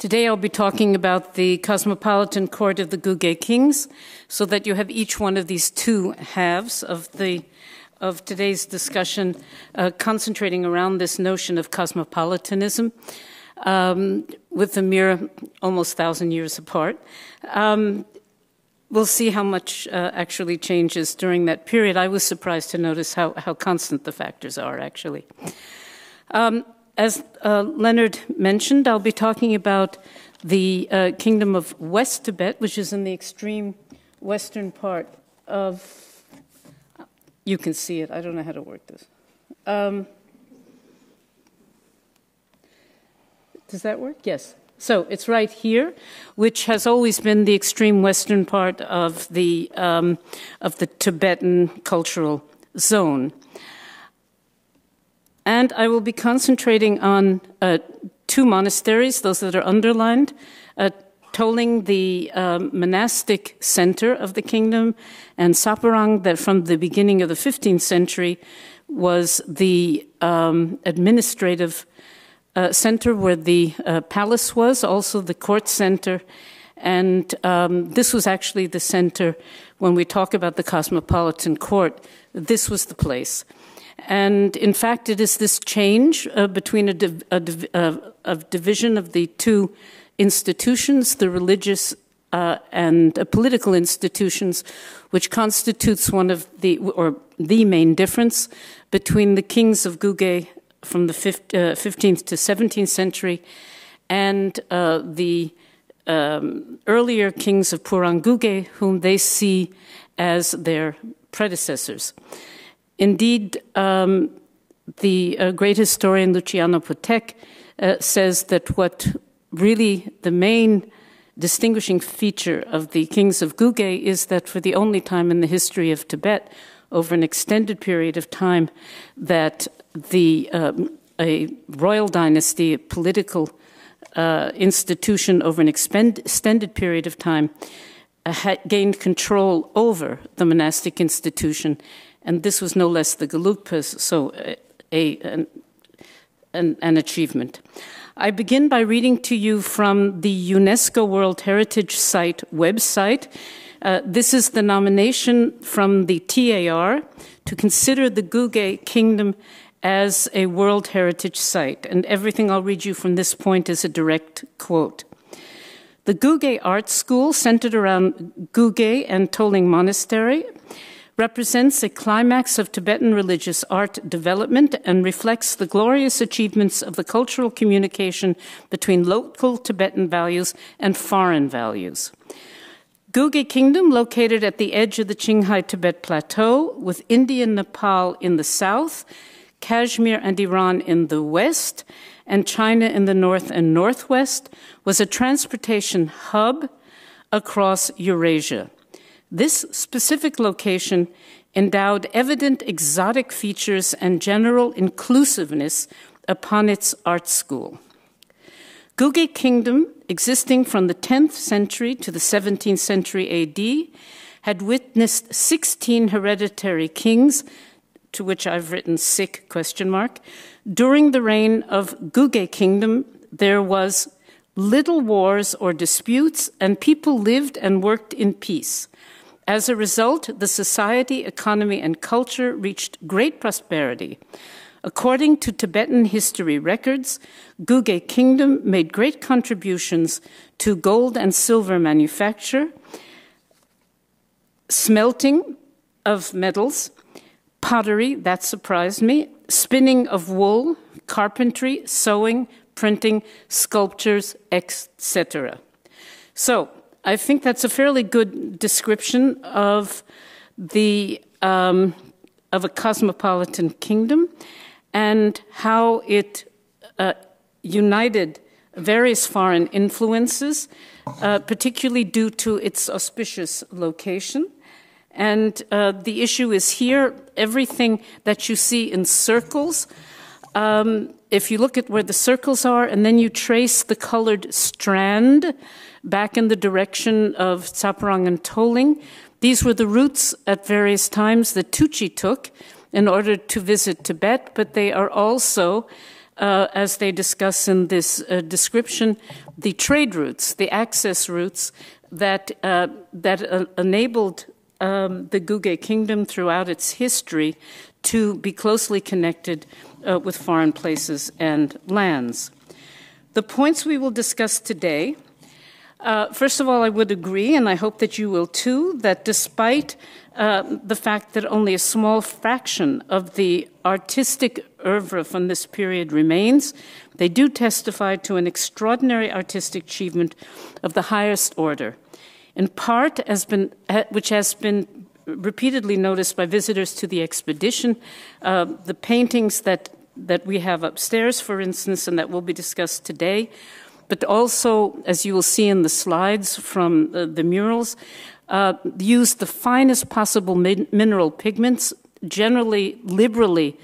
Today I'll be talking about the Cosmopolitan court of the Gugge kings, so that you have each one of these two halves of today's discussion concentrating around this notion of cosmopolitanism, with a mere almost 1,000 years apart. We'll see how much actually changes during that period. I was surprised to notice how constant the factors are, actually. As Leonard mentioned, I'll be talking about the kingdom of West Tibet, which is in the extreme western part of, you can see it, I don't know how to work this. Does that work? Yes. So it's right here, which has always been the extreme western part of the Tibetan cultural zone. And I will be concentrating on two monasteries, those that are underlined, Toling, the monastic center of the kingdom, and Saparang, that from the beginning of the 15th century was the administrative center where the palace was, also the court center. And this was actually the center, when we talk about the Cosmopolitan court, this was the place. And in fact, it is this change between a division of the two institutions, the religious and political institutions, which constitutes one of the main difference between the kings of Gugge from the 15th to 17th century and the earlier kings of Purang Gugge, whom they see as their predecessors. Indeed, the great historian Luciano Potek says that what really the main distinguishing feature of the kings of Gugge is that for the only time in the history of Tibet, over an extended period of time, that a royal dynasty, a political institution over an extended period of time, had gained control over the monastic institution. And this was no less the Gelugpas, so an achievement. I begin by reading to you from the UNESCO World Heritage Site website. This is the nomination from the TAR to consider the Gugge Kingdom as a World Heritage Site. And everything I'll read you from this point is a direct quote. The Gugge Art School, centered around Gugge and Toling Monastery, represents a climax of Tibetan religious art development and reflects the glorious achievements of the cultural communication between local Tibetan values and foreign values. Gugge Kingdom, located at the edge of the Qinghai Tibet Plateau, with India and Nepal in the south, Kashmir and Iran in the west, and China in the north and northwest, was a transportation hub across Eurasia. This specific location endowed evident exotic features and general inclusiveness upon its art school. Gugge Kingdom, existing from the 10th century to the 17th century AD, had witnessed 16 hereditary kings, to which I've written sick ? During the reign of Gugge Kingdom, there was little wars or disputes, and people lived and worked in peace. As a result, the society, economy, and culture reached great prosperity. According to Tibetan history records, Gugge Kingdom made great contributions to gold and silver manufacture, smelting of metals, pottery, that surprised me, spinning of wool, carpentry, sewing, printing, sculptures, etc. So, I think that's a fairly good description of a cosmopolitan kingdom and how it united various foreign influences, particularly due to its auspicious location. And the issue is here, everything that you see in circles, if you look at where the circles are and then you trace the colored strand back in the direction of Saparang and Toling, these were the routes at various times that Tucci took in order to visit Tibet, but they are also as they discuss in this description, the trade routes, the access routes that enabled the Guge kingdom throughout its history to be closely connected with foreign places and lands. The points we will discuss today, first of all, I would agree, and I hope that you will too, that despite the fact that only a small fraction of the artistic oeuvre from this period remains, they do testify to an extraordinary artistic achievement of the highest order. In part, which has been repeatedly noticed by visitors to the expedition, the paintings that we have upstairs, for instance, and that will be discussed today, but also, as you will see in the slides from the murals, used the finest possible mineral pigments, generally liberally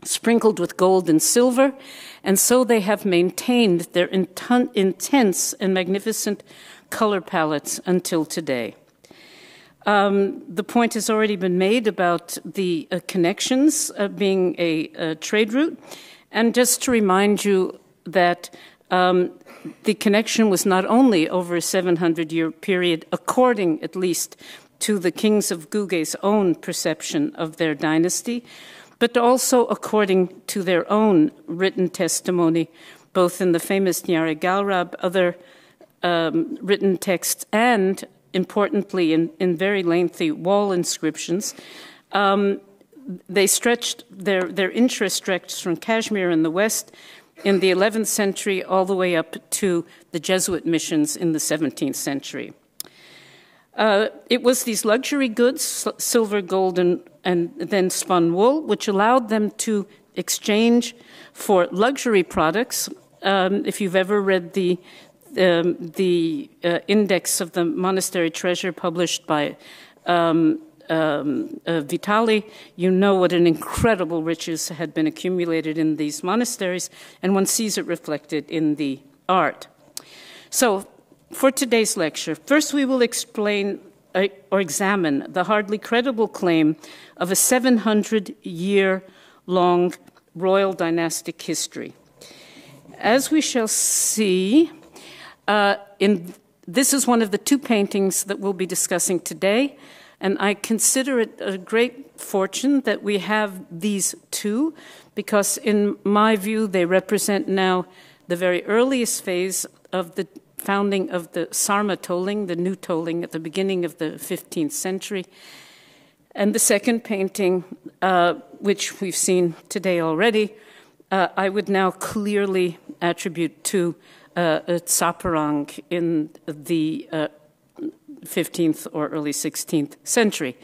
sprinkled with gold and silver, and so they have maintained their intense and magnificent color palettes until today. The point has already been made about the connections being a trade route, and just to remind you that the connection was not only over a 700-year period, according at least to the kings of Guge's own perception of their dynasty, but also according to their own written testimony, both in the famous Nyare Galrab, other written texts, and importantly in very lengthy wall inscriptions. They stretched, their interest stretched from Kashmir in the west in the 11th century all the way up to the Jesuit missions in the 17th century. It was these luxury goods, silver, gold, and then spun wool, which allowed them to exchange for luxury products. If you've ever read the index of the monastery treasure published by Vitali, you know what an incredible riches had been accumulated in these monasteries, and one sees it reflected in the art. So, for today's lecture, first we will explain or examine the hardly credible claim of a 700-year-long royal dynastic history. As we shall see, this is one of the two paintings that we'll be discussing today, and I consider it a great fortune that we have these two, because in my view they represent now the very earliest phase of the founding of the Sarma tolling, the new tolling at the beginning of the 15th century. And the second painting, which we've seen today already, I would now clearly attribute to Tsaparang in the 15th or early 16th century.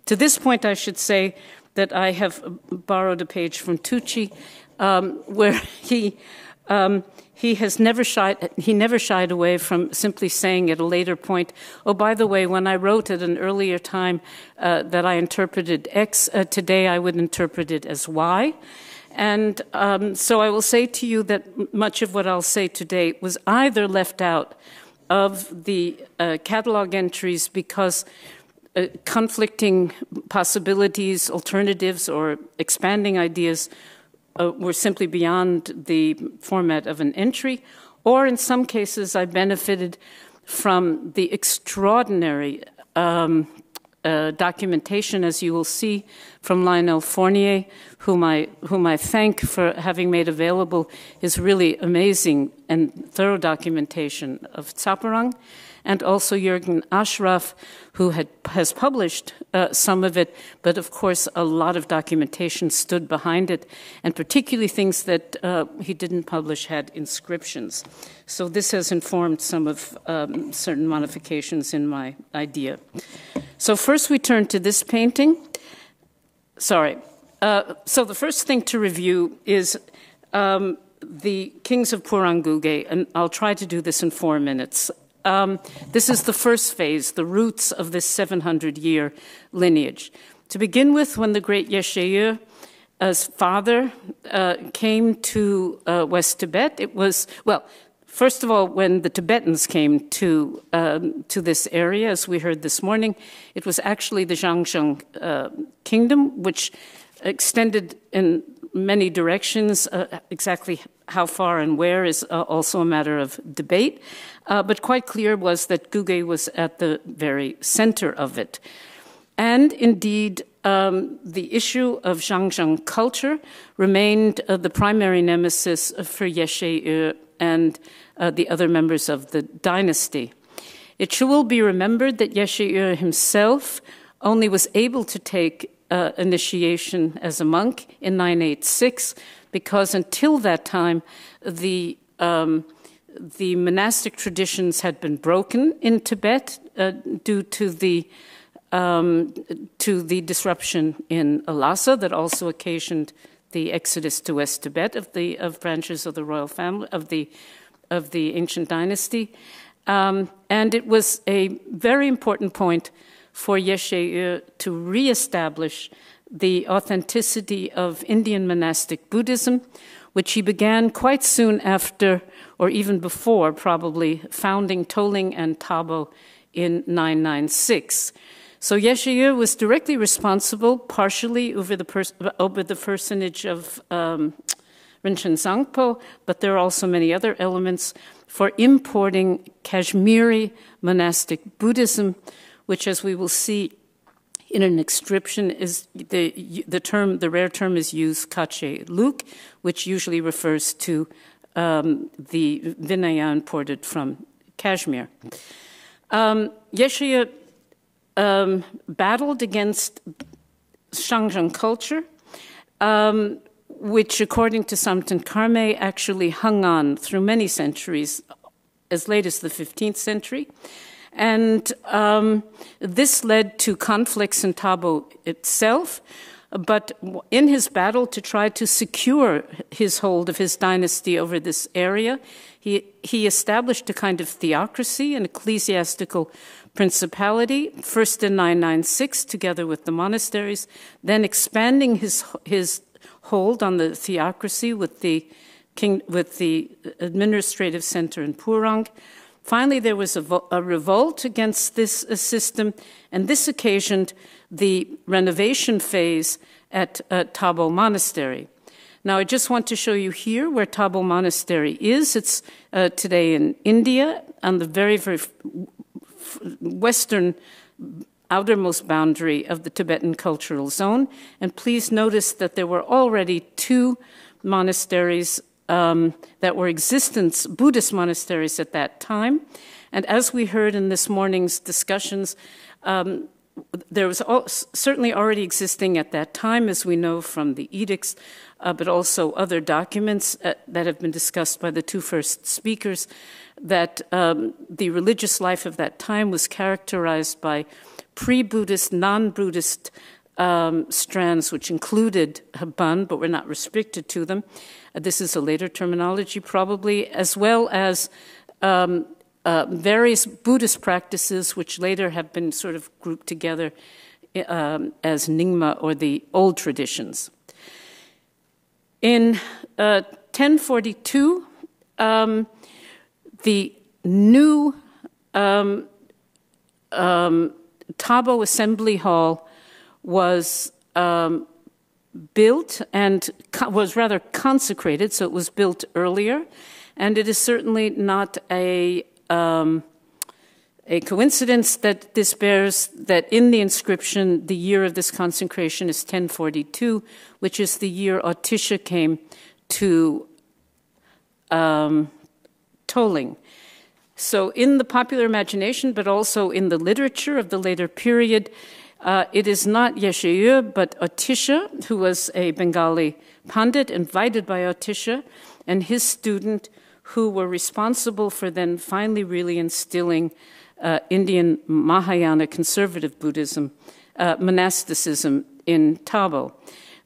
To this point, I should say that I have borrowed a page from Tucci, where he never shied away from simply saying at a later point, oh, by the way, when I wrote at an earlier time that I interpreted X, today I would interpret it as Y. And so I will say to you that much of what I'll say today was either left out of the catalog entries because conflicting possibilities, alternatives, or expanding ideas were simply beyond the format of an entry, or in some cases I benefited from the extraordinary documentation, as you will see, from Lionel Fournier, whom I thank for having made available his really amazing and thorough documentation of Tsaparang, and also Jürgen Ashraf, who has published some of it, but of course a lot of documentation stood behind it, and particularly things that he didn't publish had inscriptions. So this has informed some of certain modifications in my idea. So first we turn to this painting. So the first thing to review is the kings of Purang Guge, and I'll try to do this in 4 minutes. This is the first phase, the roots of this 700-year lineage. To begin with, when the great Yesheya's father came to West Tibet, it was, well, first of all, when the Tibetans came to this area, as we heard this morning, it was actually the Zhangzheng kingdom, which extended in many directions. Exactly how far and where is also a matter of debate, but quite clear was that Guge was at the very center of it. And indeed, the issue of Zhangzheng culture remained the primary nemesis for Yeshe and the other members of the dynasty. It will be remembered that Yeshe himself only was able to take initiation as a monk in 986, because until that time, the monastic traditions had been broken in Tibet due to the disruption in Lhasa that also occasioned the exodus to West Tibet of branches of the royal family of the ancient dynasty, and it was a very important point for Yeshe to reestablish the authenticity of Indian monastic Buddhism, which he began quite soon after, or even before, probably, founding Toling and Tabo in 996. So Yeshe was directly responsible, partially over the personage of Rinchen Zangpo, but there are also many other elements, for importing Kashmiri monastic Buddhism, which, as we will see in an inscription, is the rare term is used kache luk, which usually refers to the Vinaya imported from Kashmir. Yeshe battled against Zhangzheng culture, which, according to Samten Karme, actually hung on through many centuries, as late as the 15th century. And this led to conflicts in Tabo itself, but in his battle to try to secure his hold of his dynasty over this area, he established a kind of theocracy, an ecclesiastical principality, first in 996 together with the monasteries, then expanding his hold on the theocracy with the administrative center in Purang. Finally, there was a revolt against this system, and this occasioned the renovation phase at Tabo Monastery. Now, I just want to show you here where Tabo Monastery is. It's today in India, on the very, very western outermost boundary of the Tibetan cultural zone. And please notice that there were already two monasteries that were Buddhist monasteries at that time. And as we heard in this morning's discussions, there was certainly already existing at that time, as we know from the edicts, but also other documents that have been discussed by the two first speakers, that the religious life of that time was characterized by pre-Buddhist, non-Buddhist strands, which included Haban, but were not restricted to them. This is a later terminology, probably, as well as various Buddhist practices, which later have been sort of grouped together as Nyingma, or the old traditions. In 1042, the new Tabo Assembly Hall was built and was rather consecrated, so it was built earlier, and it is certainly not a coincidence that this bears that in the inscription the year of this consecration is 1042, which is the year Autisha came to Toling. So in the popular imagination, but also in the literature of the later period, it is not Yeshe, but Autisha, who was a Bengali Pandit invited by Autisha, and his student, who were responsible for then finally really instilling Indian Mahayana conservative Buddhism, monasticism in Tabo.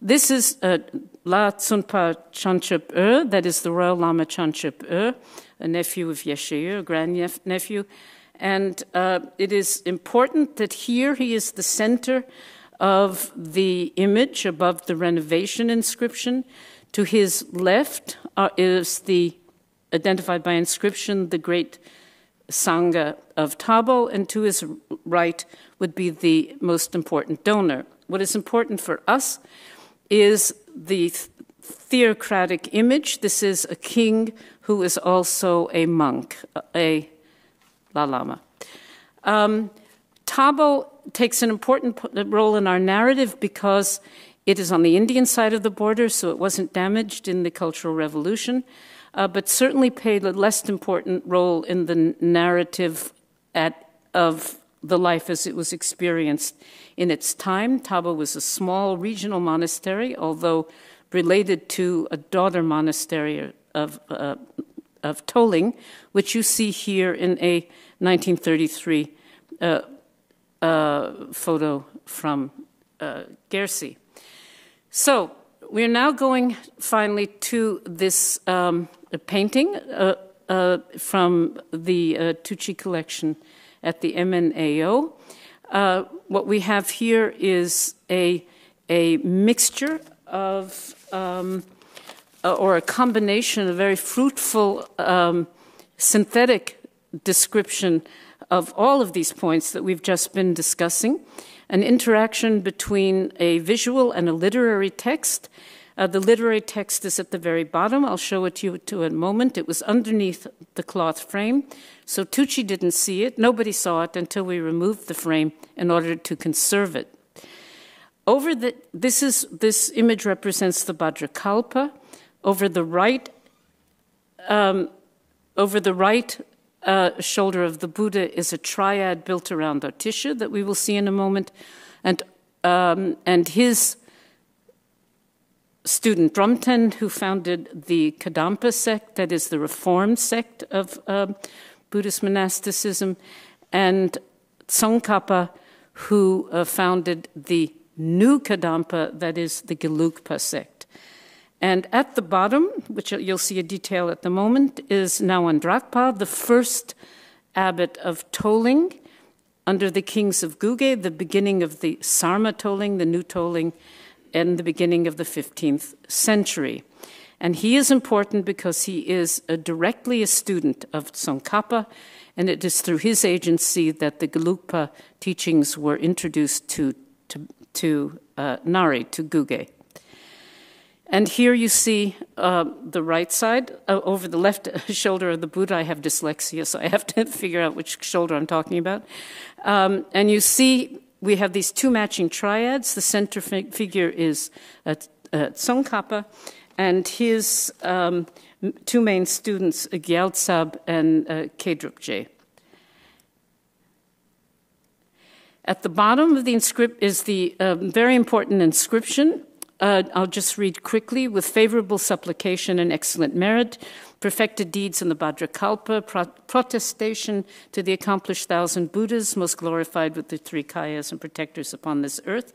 This is La Tsunpa Chanchup that is the Royal Lama Chanchup a nephew of Yeshe, a grandnephew. And it is important that here he is the center of the image above the renovation inscription. To his left is the, identified by inscription, the great Sangha of Tabo, and to his right would be the most important donor. What is important for us is the theocratic image. This is a king who is also a monk, a Lama. Thabo takes an important role in our narrative because it is on the Indian side of the border, so it wasn't damaged in the Cultural Revolution, but certainly played a less important role in the narrative of the life as it was experienced in its time. Thabo was a small regional monastery, although related to a daughter monastery of Toling, which you see here in a 1933 photo from Gersi. So we're now going finally to this painting from the Tucci collection at the MNAO. What we have here is a mixture of, or a combination, a very fruitful synthetic description of all of these points that we've just been discussing, an interaction between a visual and a literary text. The literary text is at the very bottom. I'll show it to you in a moment. It was underneath the cloth frame, so Tucci didn't see it. Nobody saw it until we removed the frame in order to conserve it. This image represents the Bhadrakalpa. Over the right shoulder of the Buddha is a triad built around Atisha that we will see in a moment, and his student Drumten, who founded the Kadampa sect, that is the reformed sect of Buddhist monasticism, and Tsongkhapa, who founded the new Kadampa, that is the Gelugpa sect. And at the bottom, which you'll see a detail at the moment, is Nawan Drakpa, the first abbot of Toling under the kings of Guge, the beginning of the Sarma Toling, the new Toling, and the beginning of the 15th century. And he is important because he is directly a student of Tsongkhapa, and it is through his agency that the Gelugpa teachings were introduced to Nari, to Guge. And here you see the right side. Over the left shoulder of the Buddha, I have dyslexia, so I have to figure out which shoulder I'm talking about. And you see we have these two matching triads. The center figure is Tsongkhapa, and his two main students, Gyaltsab and Kedrukje. At the bottom of the inscription is the very important inscription. I'll just read quickly. With favorable supplication and excellent merit, perfected deeds in the Bhadrakalpa, protestation to the accomplished 1,000 Buddhas, most glorified with the three kayas and protectors upon this earth.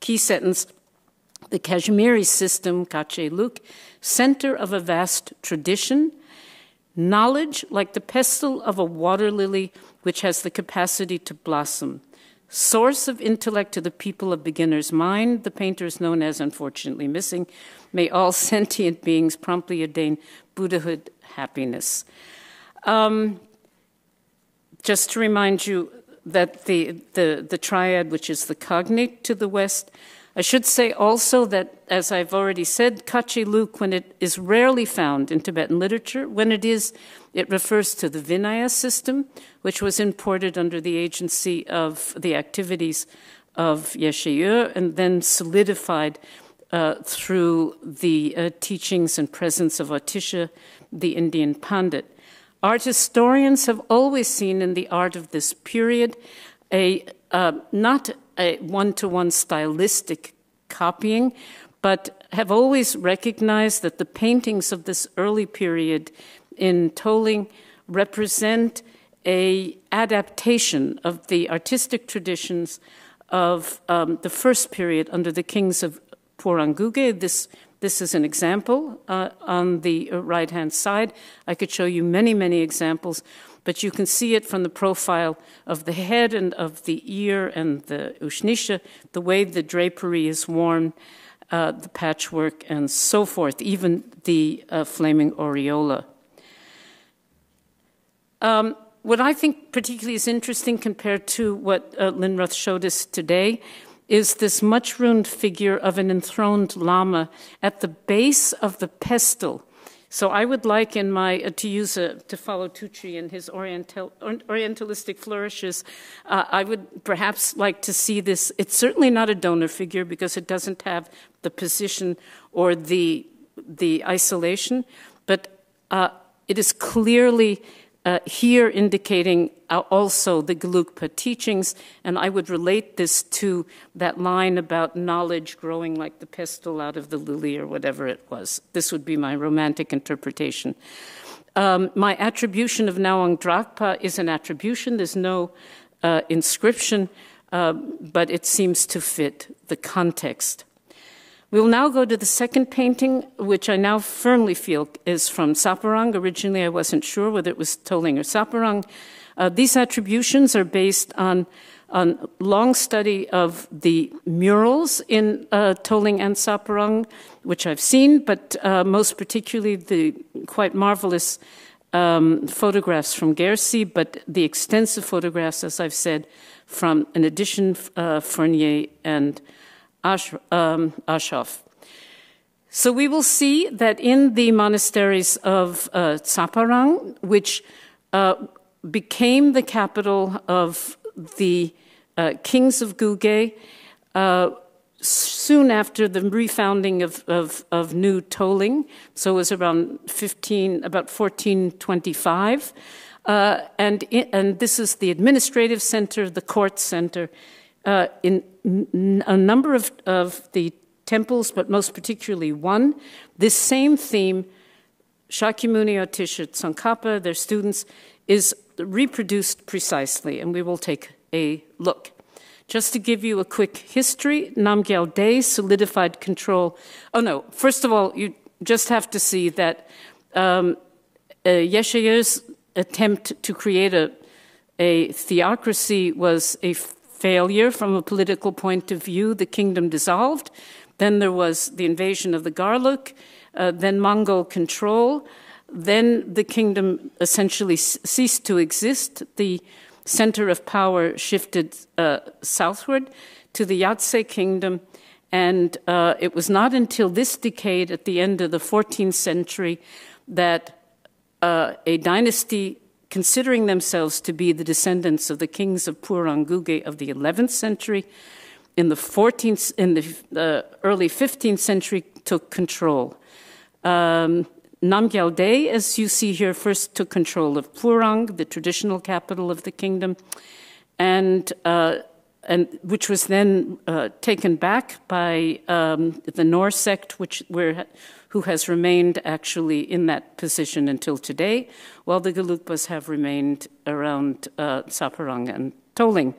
Key sentence, the Kashmiri system, Kache Luk, center of a vast tradition, knowledge like the pestle of a water lily which has the capacity to blossom. Source of intellect to the people of beginner's mind, the painter is known as unfortunately missing. May all sentient beings promptly attain Buddhahood happiness. Just to remind you that the triad, which is the cognate to the west, I should say also that, as I've already said, Kache Luk, when it is rarely found in Tibetan literature, when it is, it refers to the Vinaya system, which was imported under the agency of the activities of Yeshayur and then solidified through the teachings and presence of Atisha, the Indian Pandit. Art historians have always seen in the art of this period not a one-to-one stylistic copying, but have always recognized that the paintings of this early period in Toling represent an adaptation of the artistic traditions of the first period under the kings of Puranguge. This is an example on the right-hand side. I could show you many, many examples, but you can see it from the profile of the head and of the ear and the ushnisha, the way the drapery is worn, the patchwork, and so forth, even the flaming aureola. What I think particularly is interesting compared to what Lynn Roth showed us today is this much-ruined figure of an enthroned Lama at the base of the pestle. So I would like to follow Tucci in his Orientalistic flourishes, I would perhaps like to see this. It's certainly not a donor figure because it doesn't have the position or the isolation, but it is clearly here indicating also the Gelugpa teachings, and I would relate this to that line about knowledge growing like the pestle out of the lily or whatever it was. This would be my romantic interpretation. My attribution of Nawang Drakpa is an attribution. There's no inscription, but it seems to fit the context. We'll now go to the second painting, which I now firmly feel is from Saparang. Originally, I wasn't sure whether it was Toling or Saparang. These attributions are based on long study of the murals in Toling and Saparang, which I've seen, but most particularly the quite marvelous photographs from Gersi, but the extensive photographs, as I've said, from an edition Fournier and Ashoff. So we will see that in the monasteries of Saparang, which became the capital of the kings of Guge, soon after the refounding of New Toling, so it was around about 1425, and this is the administrative center, the court center. In a number of the temples, but most particularly one, this same theme, Shakyamuni, Atisha, Tsongkhapa, their students, is reproduced precisely, and we will take a look. Just to give you a quick history, Namgyal Day solidified control. Oh no, first of all, you just have to see that Yesheye's attempt to create a theocracy was a failure from a political point of view. The kingdom dissolved. Then there was the invasion of the Garluk, then Mongol control. Then the kingdom essentially ceased to exist. The center of power shifted southward to the Yatse kingdom. And it was not until this decade, at the end of the 14th century, that a dynasty considering themselves to be the descendants of the kings of Purang Guge of the 11th century, in the early 15th century, took control. Namgyal Day, as you see here, first took control of Purang, the traditional capital of the kingdom, and which was then taken back by the Nor sect, who has remained actually in that position until today, while the Gelugpas have remained around Saparang and Toling.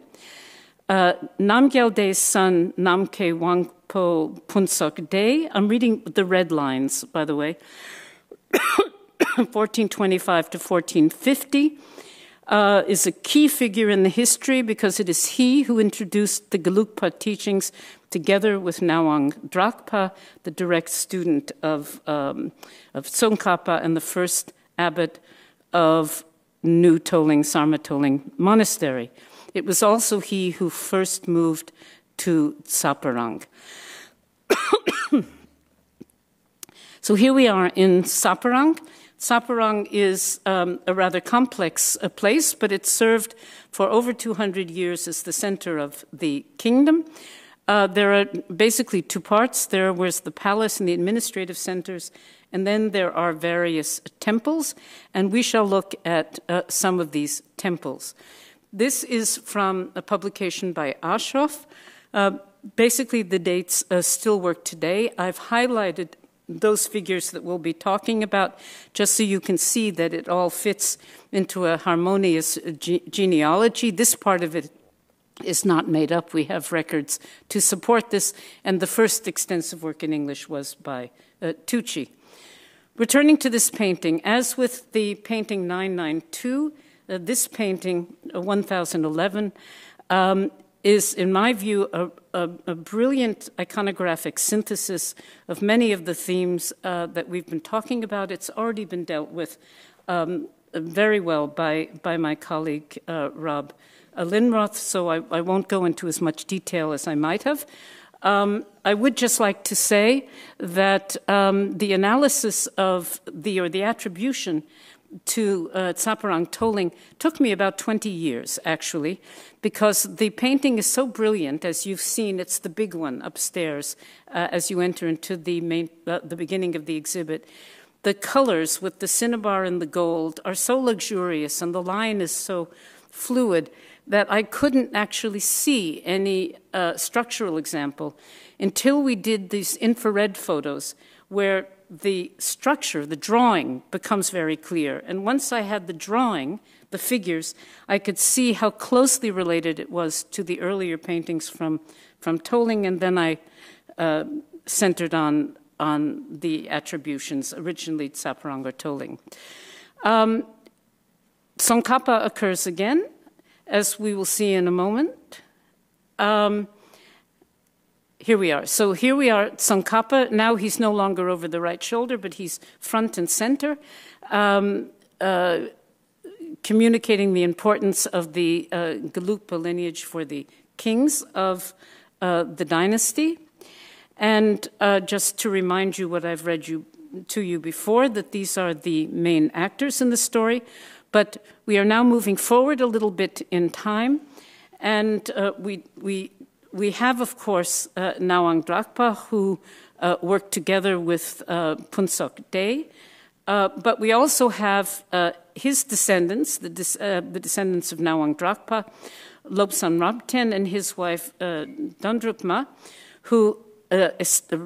Namgyal Day's son, Namke Wangpo Punsok Day, I'm reading the red lines, by the way, 1425 to 1450, is a key figure in the history because it is he who introduced the Gelugpa teachings together with Nawang Drakpa, the direct student of Tsongkhapa and the first abbot of New Toling, Sarma Toling Monastery. It was also he who first moved to Saparang. So here we are in Saparang. Saparang is a rather complex place, but it served for over 200 years as the center of the kingdom. There are basically two parts. There was the palace and the administrative centers, and then there are various temples, and we shall look at some of these temples. This is from a publication by Ashoff. Basically, the dates still work today. I've highlighted those figures that we'll be talking about, just so you can see that it all fits into a harmonious genealogy. This part of it is not made up. We have records to support this, and the first extensive work in English was by Tucci. Returning to this painting, as with the painting 992, this painting, 1011, is, in my view, a brilliant iconographic synthesis of many of the themes that we've been talking about. It's already been dealt with very well by my colleague, Rob Lynroth, so I won't go into as much detail as I might have. I would just like to say that the analysis of the attribution to Tsaparang Toling took me about 20 years, actually, because the painting is so brilliant. As you've seen, it's the big one upstairs as you enter into the beginning of the exhibit. The colors with the cinnabar and the gold are so luxurious, and the line is so fluid that I couldn't actually see any structural example until we did these infrared photos where the structure, the drawing, becomes very clear. And once I had the drawing, the figures, I could see how closely related it was to the earlier paintings from Toling, and then I centered on the attributions, originally Tsaparang or Toling. Tsongkhapa occurs again, as we will see in a moment. Here we are. So here we are, Tsongkhapa. Now he's no longer over the right shoulder, but he's front and center, communicating the importance of the Gelugpa lineage for the kings of the dynasty. And just to remind you what I've read to you before, that these are the main actors in the story. But we are now moving forward a little bit in time, and we have, of course, Nawang Drakpa, who worked together with Punsok Dey, but we also have his descendants, the descendants of Nawang Drakpa, Lobsang Rabten and his wife Dandrukma, who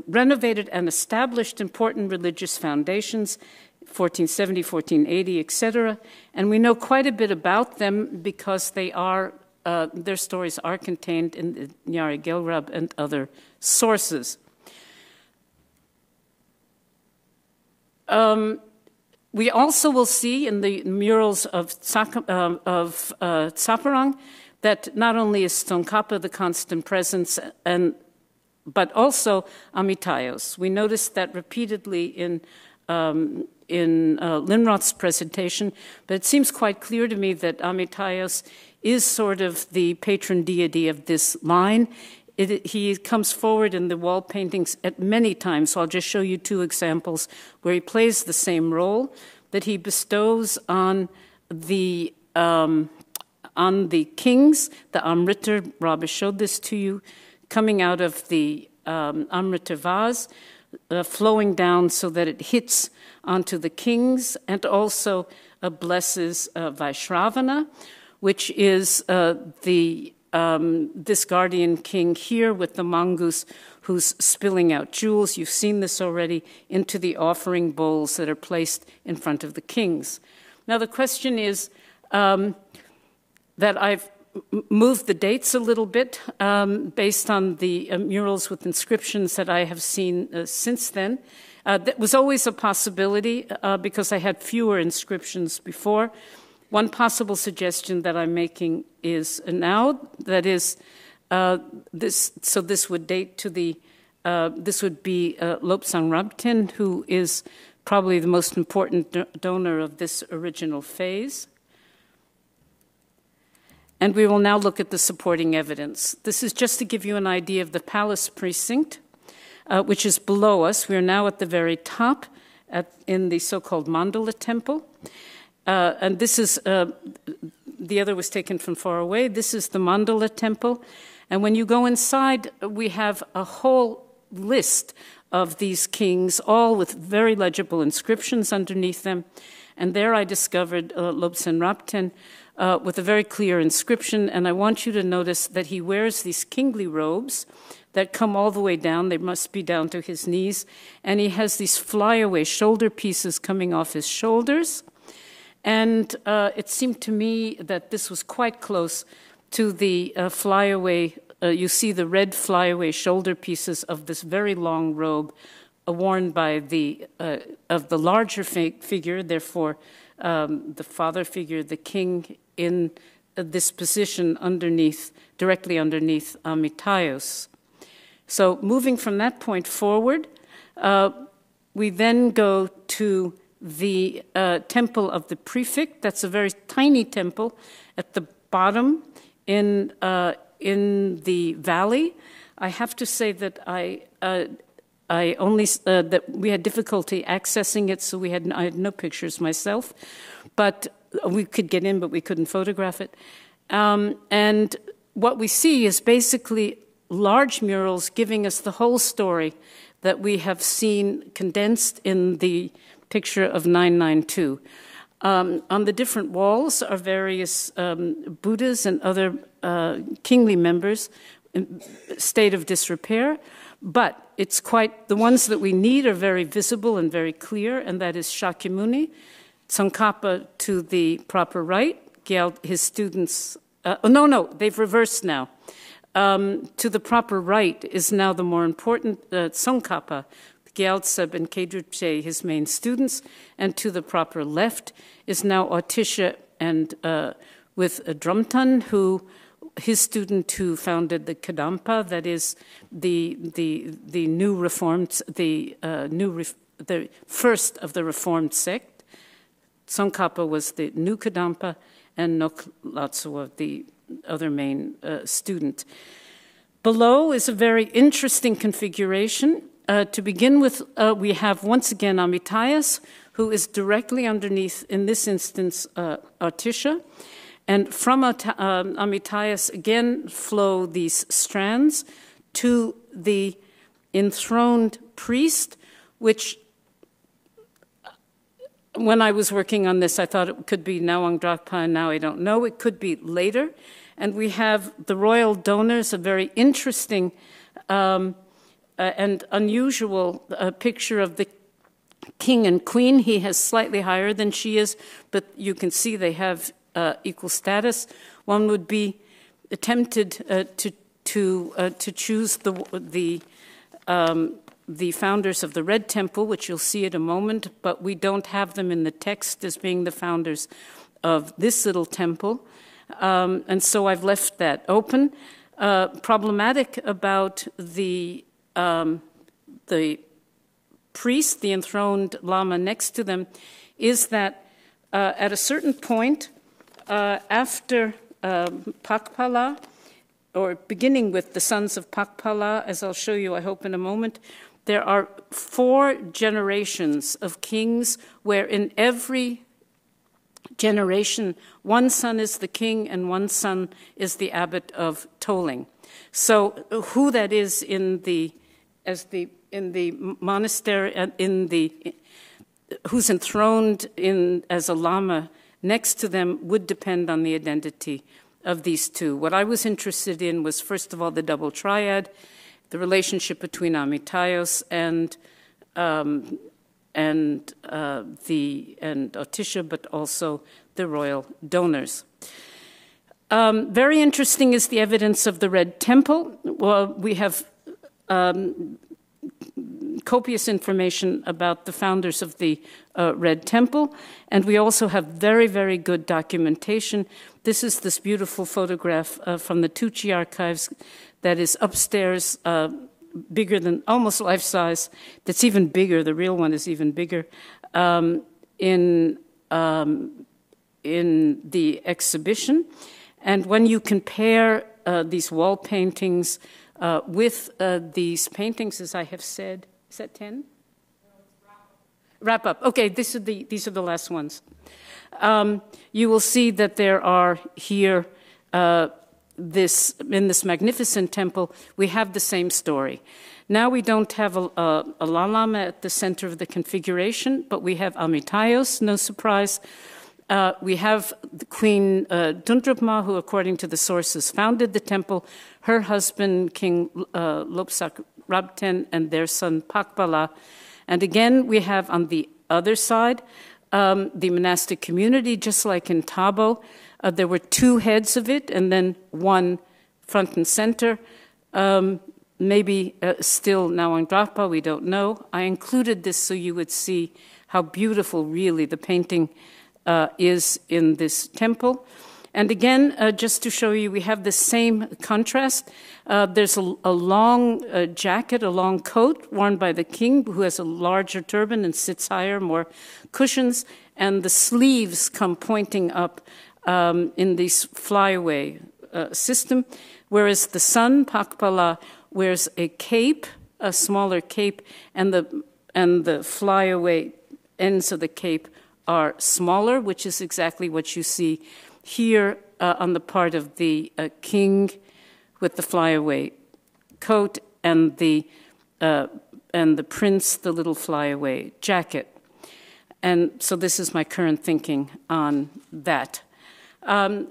renovated and established important religious foundations, 1470, 1480, etc. And we know quite a bit about them because they are their stories are contained in the Nyari Gelrab and other sources. We also will see in the murals of Tsaparang that not only is Tsongkhapa the constant presence, but also Amitayos. We noticed that repeatedly in Lynroth's presentation, but it seems quite clear to me that Amitayos is sort of the patron deity of this line. He comes forward in the wall paintings at many times, so I'll just show you two examples where he plays the same role that he bestows on the kings, the Amrita. Rabbi showed this to you, coming out of the Amrita vase, flowing down so that it hits onto the kings, and also blesses Vaishravana, which is this guardian king here with the mongoose who's spilling out jewels. You've seen this already, into the offering bowls that are placed in front of the kings. Now the question is that I've moved the dates a little bit based on the murals with inscriptions that I have seen since then. That was always a possibility because I had fewer inscriptions before. One possible suggestion that I'm making is now, that is, this would date to this would be Lobsang Rabten, who is probably the most important donor of this original phase. And we will now look at the supporting evidence. This is just to give you an idea of the palace precinct, which is below us. We are now at the very top in the so-called Mandala Temple. And this is, the other was taken from far away. This is the Mandala Temple. And when you go inside, we have a whole list of these kings, all with very legible inscriptions underneath them. And there I discovered Lobsang Rabten with a very clear inscription. And I want you to notice that he wears these kingly robes that come all the way down. They must be down to his knees. And he has these flyaway shoulder pieces coming off his shoulders. And it seemed to me that this was quite close to the flyaway. You see the red flyaway shoulder pieces of this very long robe worn by the larger figure, therefore the father figure, the king, in this position directly underneath Amitayos. So moving from that point forward, we then go to the temple of the Prefect. That's a very tiny temple at the bottom in the valley. I have to say that I only that we had difficulty accessing it, so I had no pictures myself, but we could get in, but we couldn't photograph it. And what we see is basically large murals giving us the whole story that we have seen condensed in the picture of 992. On the different walls are various Buddhas and other kingly members in state of disrepair, but it's quite, the ones that we need are very visible and very clear, and that is Shakyamuni, Tsongkhapa to the proper right, his students, they've reversed now. To the proper right is now the more important Tsongkhapa, Gyaltsab and Kedruche, his main students, and to the proper left is now Autisha and with Drumton, his student who founded the Kadampa, that is the new reformed, the first of the reformed sect. Tsongkhapa was the new Kadampa, and Noklatsua, the other main student. Below is a very interesting configuration. To begin with, we have once again Amitayus, who is directly underneath, in this instance, Autisha. And from Amitayus again flow these strands to the enthroned priest, which when I was working on this, I thought it could be Nawang Drakpa, and now I don't know. It could be later. And we have the royal donors, a very interesting and unusual picture of the king and queen. He has slightly higher than she is, but you can see they have equal status. One would be tempted to choose the founders of the Red Temple, which you'll see in a moment, but we don't have them in the text as being the founders of this little temple. And so I've left that open. Problematic about the priest, the enthroned Lama next to them, is that at a certain point, after Pakpala, or beginning with the sons of Pakpala, as I'll show you, I hope, in a moment, there are 4 generations of kings where in every generation, one son is the king and one son is the abbot of tolling. So who that is in the monastery, who's enthroned as a lama next to them would depend on the identity of these two. What I was interested in was, first of all, the double triad, the relationship between Amitayus and Autisha, but also the royal donors. Very interesting is the evidence of the Red Temple. Well, we have copious information about the founders of the Red Temple, and we also have very, very good documentation. This is this beautiful photograph from the Tucci archives that is upstairs, bigger than, almost life-size. That's even bigger. The real one is even bigger in the exhibition. And when you compare these wall paintings with these paintings, as I have said, is that 10? No, it's wrap up. Okay, these are the last ones. You will see that there are here in this magnificent temple, we have the same story. Now we don't have a Lama at the center of the configuration, but we have Amitayus, no surprise. We have the Queen Dundrupma, who, according to the sources, founded the temple, her husband, King Lobsak Rabten, and their son Pakpala. And again, we have on the other side the monastic community, just like in Tabo. There were 2 heads of it, and then one front and center. Maybe still Nawang Drakpa, we don't know. I included this so you would see how beautiful, really, the painting is in this temple. And again, just to show you, we have the same contrast. There's a long jacket, a long coat worn by the king, who has a larger turban and sits higher, more cushions, and the sleeves come pointing up in these flyaway system, whereas the son, Pakpala, wears a cape, a smaller cape, and the flyaway ends of the cape are smaller, which is exactly what you see here on the part of the king with the flyaway coat and the prince, the little flyaway jacket. And so this is my current thinking on that.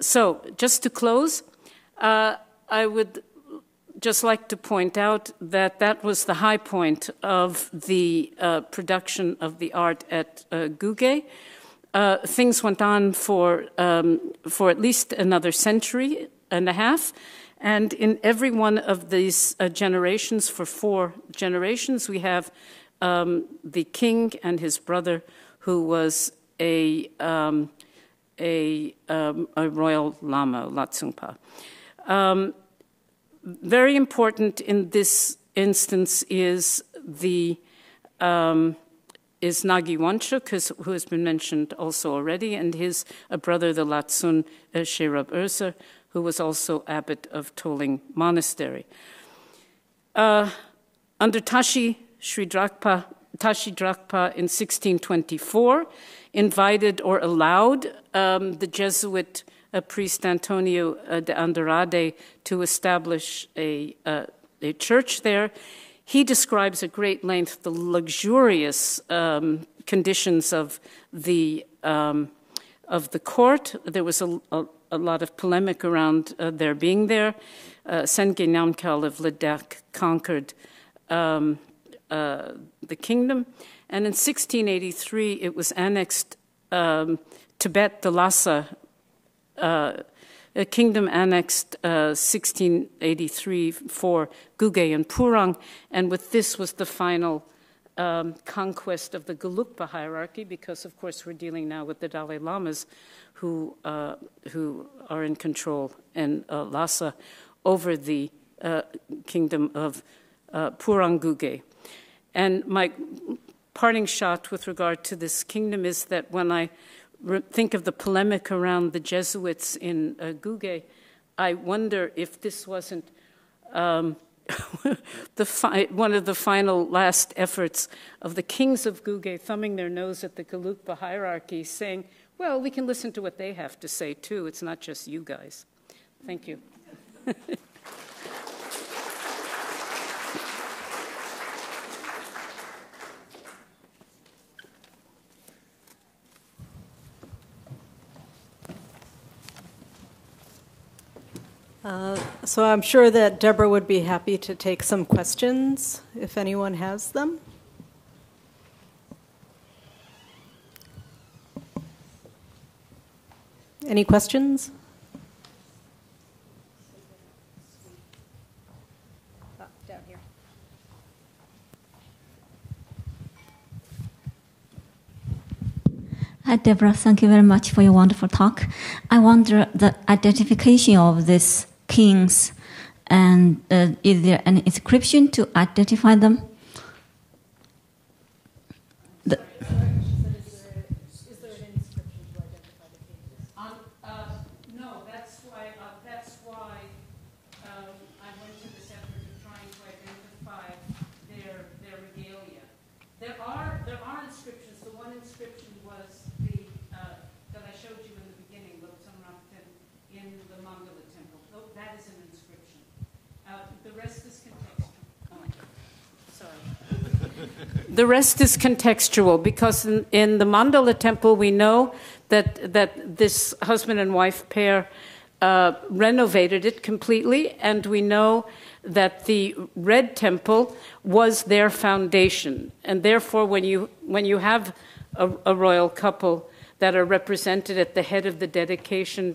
So just to close, I would just like to point out that that was the high point of the production of the art at Guge. Things went on for at least another century and a half, and in every one of these generations, for 4 generations, we have the king and his brother, who was a royal lama, Latsungpa. Very important in this instance is Nagi Wanchuk, who has been mentioned also already, and his brother, the Latsun Sherab Ursa, who was also abbot of Toling Monastery. Under Tashi Drakpa in 1624 invited or allowed the Jesuit priest Antonio de Andrade to establish a church there. He describes at great length the luxurious conditions of the court. There was a lot of polemic around their being there. Senge Namkal of Ladakh conquered the kingdom, and in 1683 it was annexed. Tibet, the Lhasa kingdom annexed 1683 for Guge and Purang, and with this was the final conquest of the Gelugpa hierarchy, because of course we're dealing now with the Dalai Lamas who are in control in Lhasa over the kingdom of Purang Guge. And my parting shot with regard to this kingdom is that when I think of the polemic around the Jesuits in Guge, I wonder if this wasn't one of the final last efforts of the kings of Guge thumbing their nose at the Gelugpa hierarchy, saying, well, we can listen to what they have to say too. It's not just you guys. Thank you. So I'm sure that Deborah would be happy to take some questions if anyone has them. Any questions? Down here. Hi, Deborah. Thank you very much for your wonderful talk. I wonder the identification of these kings, and is there an inscription to identify them? Is there an inscription to identify the kings? No, that's why I went to this effort of trying to identify their regalia. There are inscriptions. The one inscription was that I showed you in the beginning, in the Mandala Temple. That is an inscription. The rest is contextual. Oh, sorry. The rest is contextual, because in the Mandala Temple we know that this husband and wife pair renovated it completely, and we know that the Red Temple was their foundation, and therefore when you have a royal couple that are represented at the head of the dedication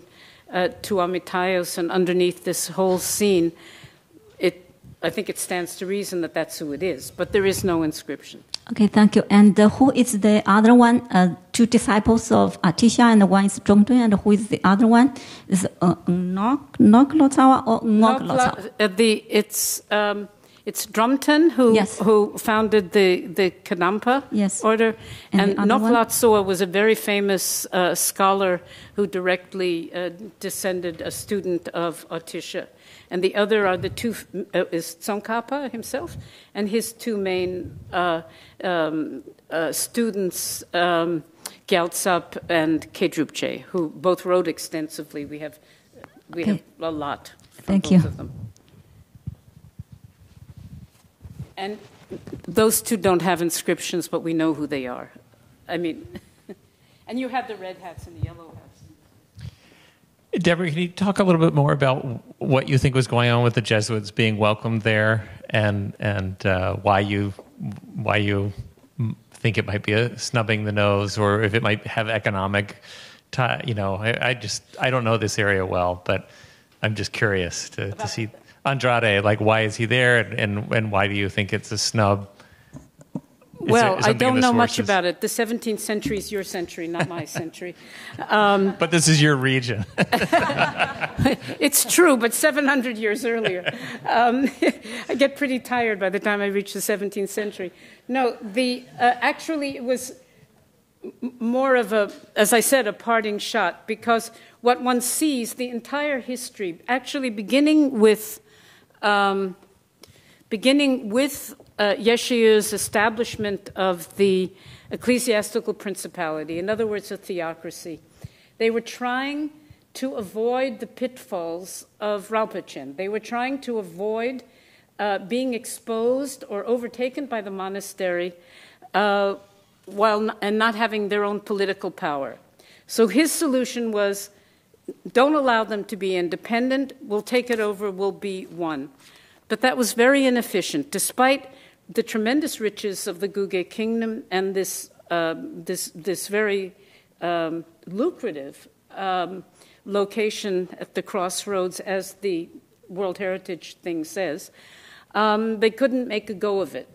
to Amitayos and underneath this whole scene, I think it stands to reason that that's who it is, but there is no inscription. Okay, thank you. And who is the other one? 2 disciples of Atisha, and one is Zhongdun, and who is the other one? Is Nok Lotsawa or Ngok Lotsawa? It's Drumton who Yes. who founded the Kadampa Yes. order, and the other one? Noflatsua was a very famous scholar who directly descended a student of Atisha. And the other are the two, is Tsongkhapa himself, and his two main students, Gyaltsap and Kedrupche, who both wrote extensively. We have a lot from Thank both you. of them. And those two don't have inscriptions, but we know who they are. I mean, and you have the red hats and the yellow hats. Deborah, can you talk a little bit more about what you think was going on with the Jesuits being welcomed there, and why you think it might be a snubbing the nose, or if it might have economic tie? You know, I don't know this area well, but I'm just curious to see Andrade. Like, why is he there, and why do you think it's a snub? Well, I don't know much about it. The 17th century is your century, not my century. But this is your region. It's true, but 700 years earlier. I get pretty tired by the time I reach the 17th century. No, actually it was more of a, as I said, a parting shot, because what one sees, the entire history, actually beginning with Yeshua's establishment of the ecclesiastical principality, in other words, a theocracy. They were trying to avoid the pitfalls of Rinpoche. They were trying to avoid being exposed or overtaken by the monastery and not having their own political power. So his solution was, don't allow them to be independent, we'll take it over, we'll be one. But that was very inefficient, despite the tremendous riches of the Guge kingdom and this very lucrative location at the crossroads, as the World Heritage thing says. They couldn't make a go of it.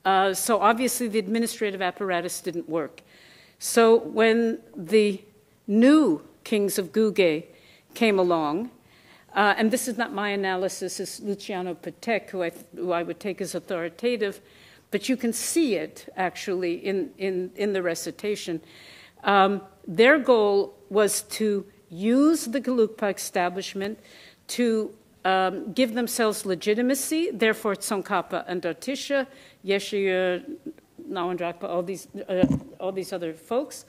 So obviously the administrative apparatus didn't work. So when the new kings of Guge came along, and this is not my analysis, it's Luciano Patek, who I would take as authoritative, but you can see it actually in the recitation. Their goal was to use the Gelugpa establishment to give themselves legitimacy, therefore Tsongkhapa and Atisha, Yeshua, Nawandrakpa, all these other folks.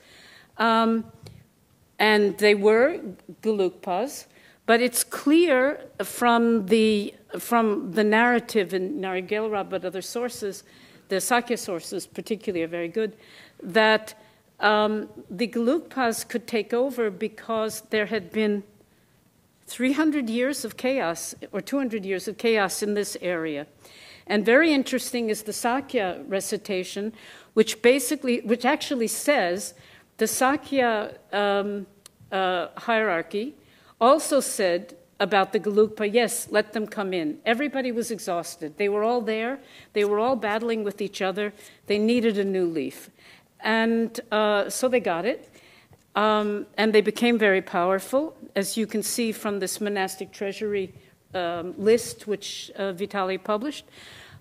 And they were Gelugpas. But it's clear from the narrative in Narigelra, but other sources, the Sakya sources particularly are very good, that the Gelugpas could take over because there had been 300 years of chaos or 200 years of chaos in this area. And very interesting is the Sakya Recitation, which actually says the Sakya hierarchy also said about the Gelugpa, yes, let them come in. Everybody was exhausted. They were all there. They were all battling with each other. They needed a new leaf. And so they got it. And they became very powerful, as you can see from this monastic treasury list, which Vitali published.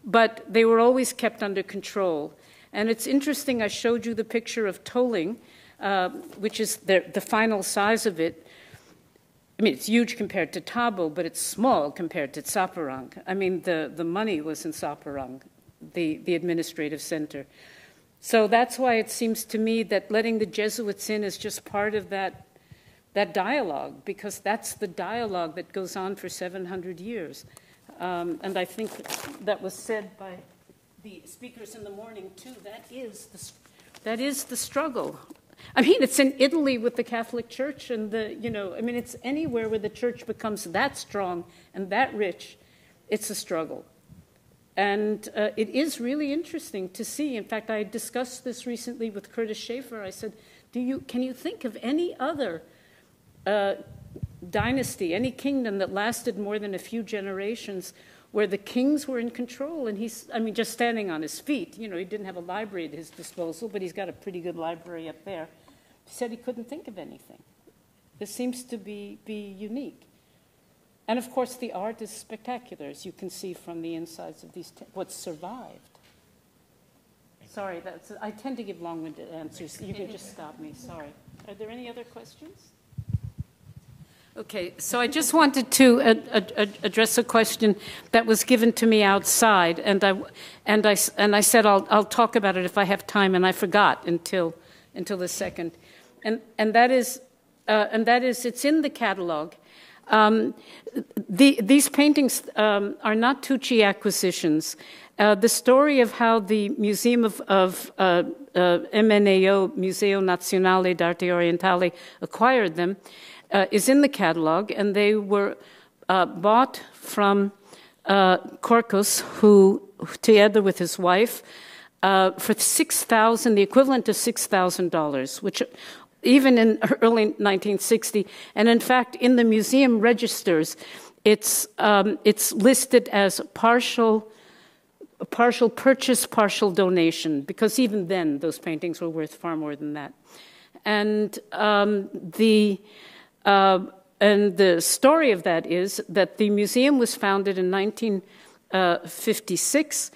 But they were always kept under control. And it's interesting, I showed you the picture of Toling, which is the final size of it. I mean, it's huge compared to Tabo, but it's small compared to Tsaparang. I mean, the money was in Tsaparang, the administrative center. So that's why it seems to me that letting the Jesuits in is just part of that dialogue, because that's the dialogue that goes on for 700 years. And I think that was said by the speakers in the morning, too. That is the struggle. I mean, it's in Italy with the Catholic Church and it's anywhere where the church becomes that strong and that rich, it's a struggle. And it is really interesting to see. In fact, I discussed this recently with Curtis Schaefer. I said, can you think of any other dynasty, any kingdom that lasted more than a few generations where the kings were in control? And just standing on his feet. He didn't have a library at his disposal, but he's got a pretty good library up there. He said he couldn't think of anything. This seems to be unique. And of course, the art is spectacular, as you can see from the insides of these, what's survived. Sorry, I tend to give long-winded answers. You can just stop me, sorry. Are there any other questions? Okay, so I just wanted to address a question that was given to me outside, and I said I'll talk about it if I have time, and I forgot until the second, and that is it's in the catalog. These paintings are not Tucci acquisitions. The story of how the Museum of MNAO, Museo Nazionale d'Arte Orientale, acquired them is in the catalog, and they were bought from Korkos, who, together with his wife, for $6,000, the equivalent of $6,000, which even in early 1960, and in fact, in the museum registers, it's listed as partial purchase, partial donation, because even then those paintings were worth far more than that. And the story of that is that the museum was founded in 1956.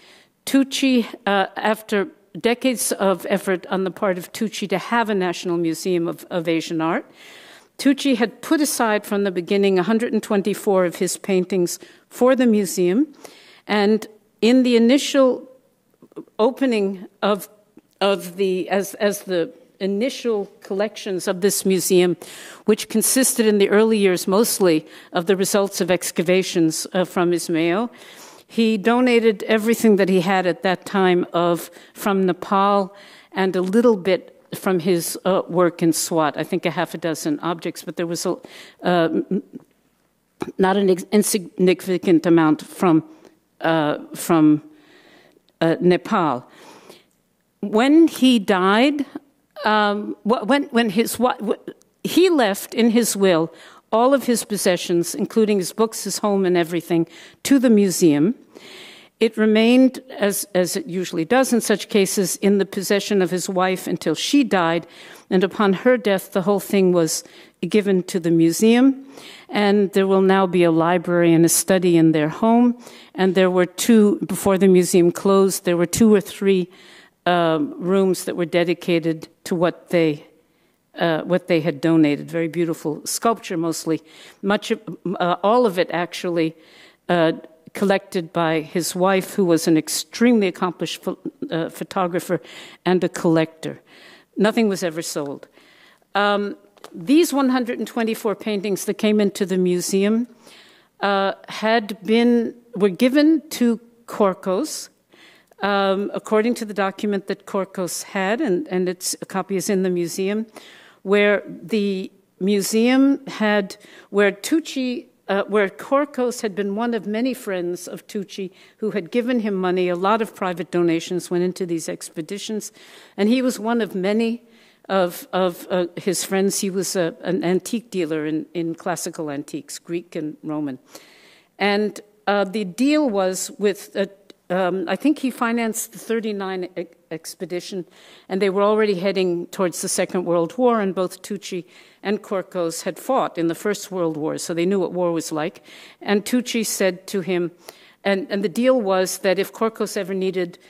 Tucci, after decades of effort on the part of Tucci to have a national museum of Asian art, Tucci had put aside from the beginning 124 of his paintings for the museum, and in the initial opening of the initial collections of this museum, which consisted in the early years mostly of the results of excavations from Ismail, he donated everything that he had at that time from Nepal and a little bit from his work in Swat. I think a half a dozen objects, but there was not an insignificant amount from Nepal. When he died, he left in his will all of his possessions, including his books, his home, and everything, to the museum. It remained, as it usually does in such cases, in the possession of his wife until she died, and upon her death, the whole thing was given to the museum, and there will now be a library and a study in their home, and there were before the museum closed, there were 2 or 3 rooms that were dedicated to what they had donated. Very beautiful sculpture, mostly. All of it actually collected by his wife, who was an extremely accomplished photographer and a collector. Nothing was ever sold. These 124 paintings that came into the museum were given to Korkos, according to the document that Korkos had, and a copy is in the museum, where the museum where Korkos had been one of many friends of Tucci who had given him money. A lot of private donations went into these expeditions, and he was one of many of his friends. He was an antique dealer in classical antiques, Greek and Roman. And the deal was with I think he financed the 39 expedition, and they were already heading towards the Second World War, and both Tucci and Korkos had fought in the First World War, so they knew what war was like. And Tucci said to him, and the deal was that if Korkos ever needed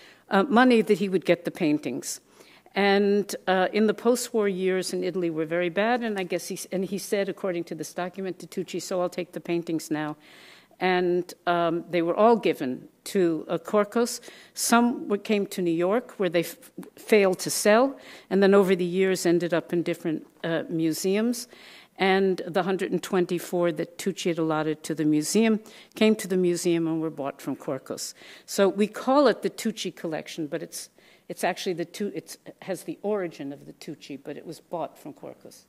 money, that he would get the paintings. And in the post-war years in Italy were very bad, and I guess he said, according to this document, to Tucci, so I'll take the paintings now. And they were all given to Korkos. Some came to New York, where they failed to sell, and then over the years ended up in different museums. And the 124 that Tucci had allotted to the museum came to the museum and were bought from Korkos. So we call it the Tucci collection, but it's actually it has the origin of the Tucci, but it was bought from Korkos.